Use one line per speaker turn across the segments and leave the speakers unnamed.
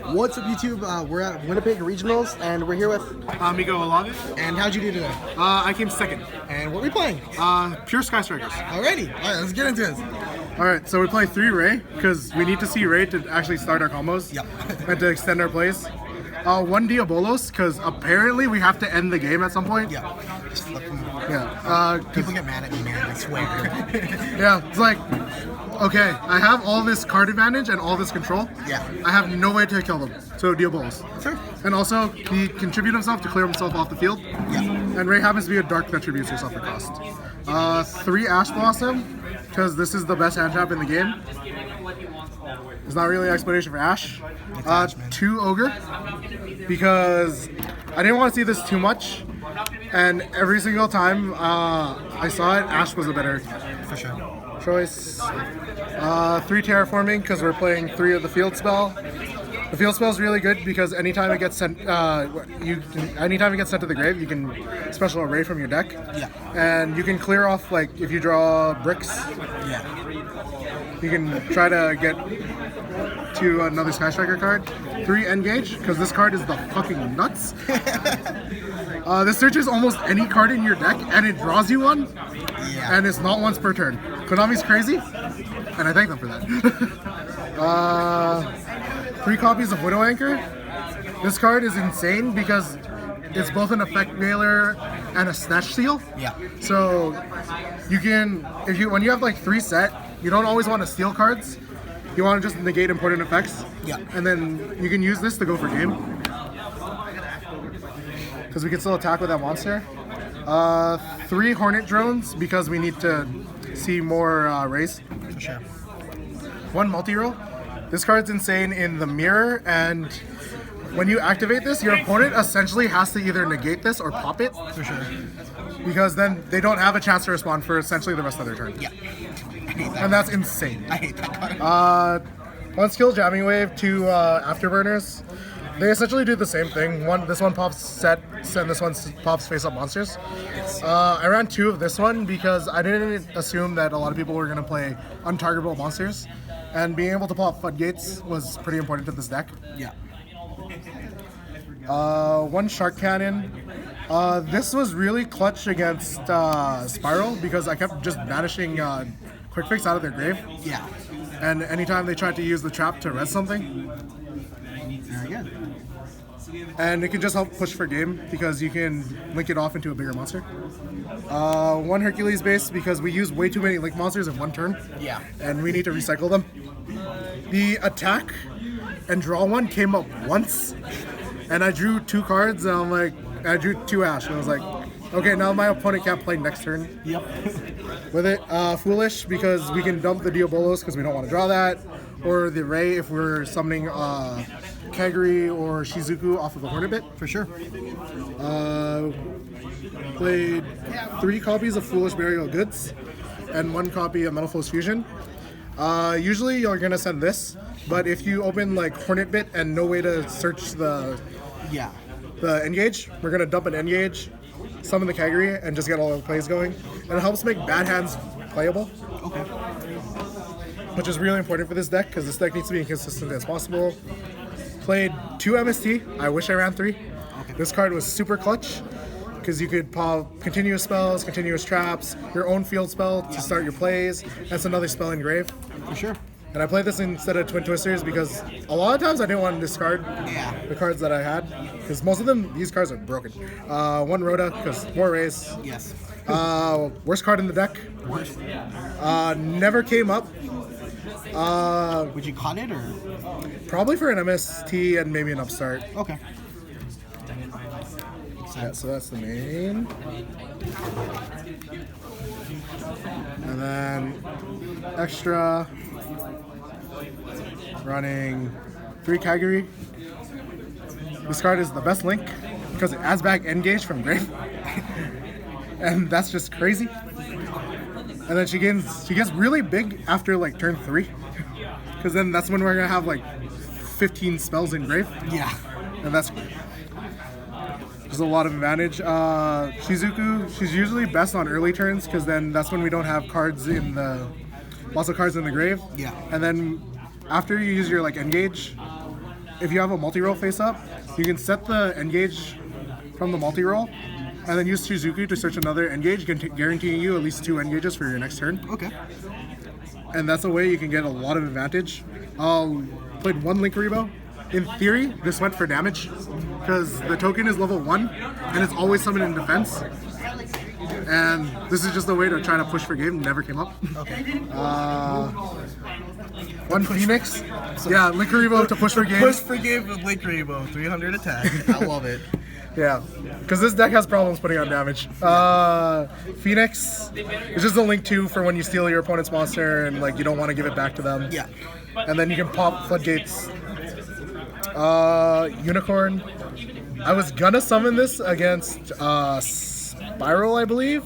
What's up, YouTube? We're at Winnipeg Regionals, and we're here with...
Miko Alaga.
And how'd you do today?
I came second.
And what are we playing?
Pure Sky Strikers.
Alrighty. Alright, let's get into this.
Alright, so we play 3 Ray, because we need to see Ray to actually start our combos.
Yep.
And to extend our plays. 1 Diabolos, because apparently we have to end the game at some point.
Yeah. Just flip them.
Yeah.
People get mad at me, man. I swear.
Yeah, it's like... Okay, I have all this card advantage and all this control.
Yeah.
I have no way to kill them. So Diabolos.
Sure.
And also, he contributes himself to clear himself off the field.
Yeah.
And Ray happens to be a dark that tributes herself at cost. 3 Ash Blossom, because this is the best hand trap in the game. There's not really an explanation for Ash. 2 Ogre, because I didn't want to see this too much. And every single time I saw it, Ash was a better
For sure.
choice. 3 Terraforming, because we're playing 3 of the field spell. The field spell is really good because anytime it gets sent, anytime it gets sent to the grave, you can special array from your deck.
Yeah.
And you can clear off, like, if you draw bricks,
Yeah.
you can try to get to another Sky Striker card. 3 Engage, because this card is the fucking nuts. This searches almost any card in your deck, and it draws you one,
Yeah.
and it's not once per turn. Konami's crazy, and I thank them for that. 3 copies of Widow Anchor. This card is insane because it's both an effect veiler and a snatch seal.
Yeah.
So you can, when you have like 3 set, you don't always want to steal cards. You want to just negate important effects.
Yeah.
And then you can use this to go for game. Because we can still attack with that monster. 3 Hornet Drones, because we need to see more rays.
For sure.
1 multi-roll. This card's insane in the mirror, and when you activate this, your opponent essentially has to either negate this or pop it.
For sure.
Because then they don't have a chance to respond for essentially the rest of their turn.
Yeah. I hate that.
And that's insane.
I hate that card.
1 skill Jamming Wave, 2 Afterburners. They essentially do the same thing. This one pops set, and this one pops face up monsters. I ran 2 of this one because I didn't assume that a lot of people were going to play untargetable monsters. And being able to pop floodgates was pretty important to this deck.
Yeah.
1 Shark Cannon. This was really clutch against Spiral because I kept just banishing Quick Fix out of their grave.
Yeah.
And anytime they tried to use the trap to res something,
Very good.
and it can just help push for game because you can link it off into a bigger monster. 1 Hercules base because we use way too many link monsters in 1 turn.
Yeah.
And we need to recycle them. The attack and draw 1 came up once, and I drew 2 cards, and I'm like, I drew 2 Ash, and I was like, okay, now my opponent can't play next turn.
Yep.
With it, Foolish because we can dump the Diabolos because we don't want to draw that, or the Ray if we're summoning Kaguri or Shizuku off of the Hornet Bit.
For sure.
Played 3 copies of Foolish Burial Goods and 1 copy of Metal Foes Fusion. Usually you're gonna send this, but if you open like Hornet Bit and no way to search the
Yeah.
Engage, we're gonna dump an Engage, summon the Kaguri, and just get all the plays going. And it helps make bad hands playable.
Okay.
Which is really important for this deck because this deck needs to be as consistent as possible. Played 2 MST. I wish I ran 3.
Okay.
This card was super clutch because you could pop continuous spells, continuous traps, your own field spell to start your plays. That's another spell engrave.
For sure.
And I played this instead of Twin Twisters because a lot of times I didn't want to discard
Yeah.
the cards that I had because most of them, these cards are broken. 1 Rhoda because more rays.
Yes.
Worst card in the deck.
Worst.
Never came up.
Would you cut it or?
Probably for an MST and maybe an upstart.
Okay.
Yeah, so that's the main. And then extra running 3 Kaguri. This card is the best link because it adds back Engage from grave. And that's just crazy. And then she gets really big after like turn 3. Because then that's when we're gonna have like 15 spells in grave.
Yeah.
And that's there's a lot of advantage. Shizuku, she's usually best on early turns because then that's when we don't have cards in the lots of cards in the grave.
Yeah.
And then after you use your like engage, if you have a multi-roll face up, you can set the engage from the multi-roll, and then use Shizuku to search another engage, guaranteeing you at least 2 engages for your next turn.
Okay.
And that's a way you can get a lot of advantage. Played 1 Link Rebo. In theory, this went for damage, because the token is level 1, and it's always summoned in defense. And this is just a way to try to push for game. Never came up.
Okay.
1 Phoenix. Yeah, Link Rebo to push for game.
Push for game with Link Rebo, 300 attack. I love it.
Yeah, because this deck has problems putting on damage. Phoenix is just a Link 2 for when you steal your opponent's monster and like you don't want to give it back to them.
Yeah.
And then you can pop Floodgates. Unicorn. I was gonna summon this against Spiral, I believe,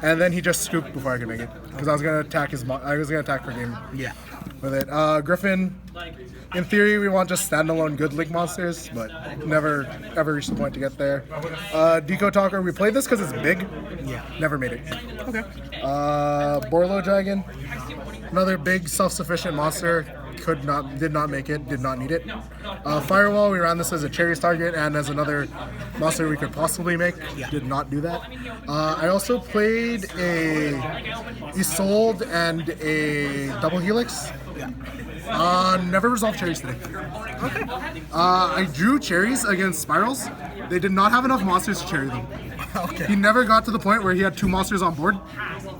and then he just scooped before I could make it because I was gonna attack I was gonna attack for game.
Yeah.
With it. Griffin. In theory, we want just standalone good Link monsters, but never ever reached the point to get there. Deco Talker, we played this because it's big.
Yeah.
Never made it.
Okay.
Borlo Dragon, another big self-sufficient monster. Did not make it, did not need it. Firewall, we ran this as a Cherries target and as another monster we could possibly make.
Yeah.
Did not do that. I also played a Isolde and a Double Helix.
Yeah.
Never resolved Cherries today.
Okay.
I drew Cherries against Spirals. They did not have enough monsters to cherry them.
Okay.
He never got to the point where he had 2 monsters on board,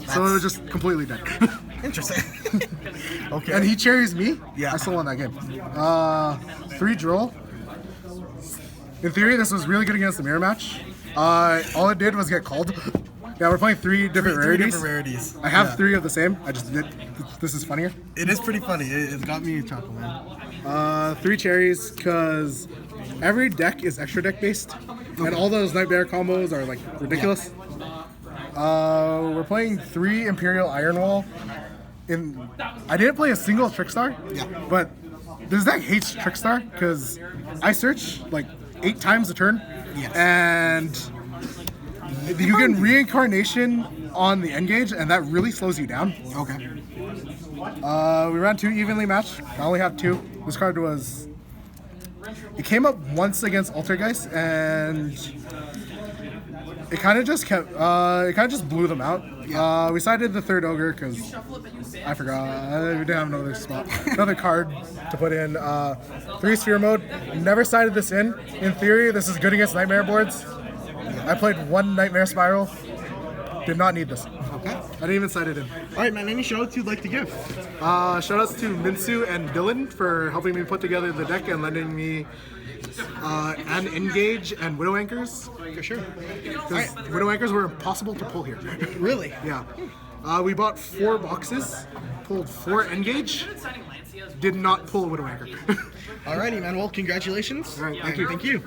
so it was just completely dead.
Interesting. Okay.
And he cherries me.
Yeah.
I still won that game. 3 Droll. In theory, this was really good against the mirror match. All it did was get called. Yeah, we're playing 3 different rarities.
3 different rarities.
I have 3 of the same. I just did. This is funnier.
It is pretty funny. It's got me chuckling, man.
3 cherries, because every deck is extra deck based, and all those Nightmare combos are like ridiculous. We're playing 3 Imperial Iron Wall. I didn't play a single Trickstar,
Yeah.
but this deck hates Trickstar because I search like 8 times a turn,
Yes.
and you get reincarnation on the engage, and that really slows you down.
Okay.
We ran 2 evenly matched. I only have 2. This card was. It came up once against Altergeist, and it kind of just kept. It kind of just blew them out.
Yeah.
We sided the 3rd ogre because I forgot. We didn't have another spot, another card to put in. 3 sphere mode. Never sided this in. In theory, this is good against Nightmare boards. I played 1 Nightmare Spiral. Did not need this.
Okay.
I didn't even cite it in.
All right, man. Any shoutouts you'd like to give?
Shout outs to Minsu and Dylan for helping me put together the deck and lending me an Engage and Widow Anchors.
For sure.
Because Widow Anchors were impossible to pull here.
Really?
Yeah. We bought 4 boxes, pulled 4 Engage, did not pull a Widow Anchor.
Alrighty, man. Well, congratulations.
All right, thank you.
Thank you.